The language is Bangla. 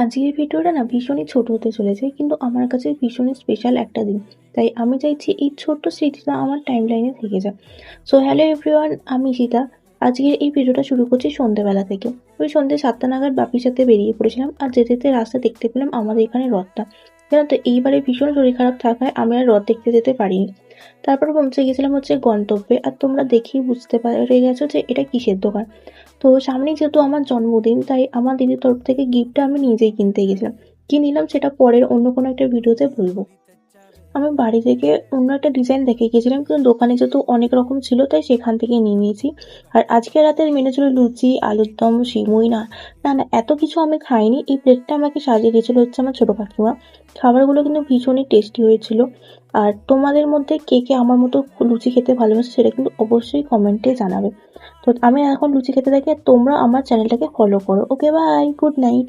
আজকের ভিডিওটা না ভীষণই ছোট হতে চলেছে, কিন্তু আমার কাছে ভীষণই স্পেশাল একটা দিন। তাই আমি চাইছি এই ছোট্ট স্মৃতিটা আমার টাইমলাইনে থেকে যাক। সো হ্যালো এভরিওয়ান, আমি সীতা। আজকের এই ভিডিওটা শুরু করছি সন্ধ্যেবেলা থেকে। ওই সন্ধ্যে 7টা নাগাদ বাপির সাথে বেরিয়ে পড়েছিলাম, আর যেতে যেতে রাস্তায় দেখতে পেলাম আমাদের এখানে রথটা। জানো তো, এইবারে ভীষণ শরীর খারাপ থাকায় আমি আর রথ দেখতে যেতে পারিনি। তারপর পৌঁছে গেছিলাম হচ্ছে গন্তব্যে, আর তোমরা দেখেই বুঝতে পেরে গেছো যে এটা কিসের দোকান। তো সামনেই যেহেতু আমার জন্মদিন, তাই আমার দিদির তরফ থেকে গিফটটা আমি নিজেই কিনতে গেছিলাম। কি নিলাম সেটা পরের অন্য কোনো একটা ভিডিওতে বলবো। আমি বাড়ি থেকে অন্য একটা ডিজাইন দেখে গেছিলাম, কিন্তু দোকানে যেহেতু অনেক রকম ছিল তাই সেখান থেকে নিয়ে নিয়েছি। আর আজকে রাতের মেনু ছিল লুচি, আলুর দম, সিমুই। না না না, এত কিছু আমি খাইনি। এই প্লেটটা আমাকে সাজিয়ে দিয়েছিল হচ্ছে আমার ছোট কাকিমা। খাবারগুলো কিন্তু ভীষণই টেস্টি হয়েছিল। আর তোমাদের মধ্যে কে কে আমার মতো লুচি খেতে ভালোবাসে সেটা কিন্তু অবশ্যই কমেন্টে জানাবে। তো আমি এখন লুচি খেতে থাকি, আর তোমরা আমার চ্যানেলটাকে ফলো করো। ওকে, বাই, গুড নাইট।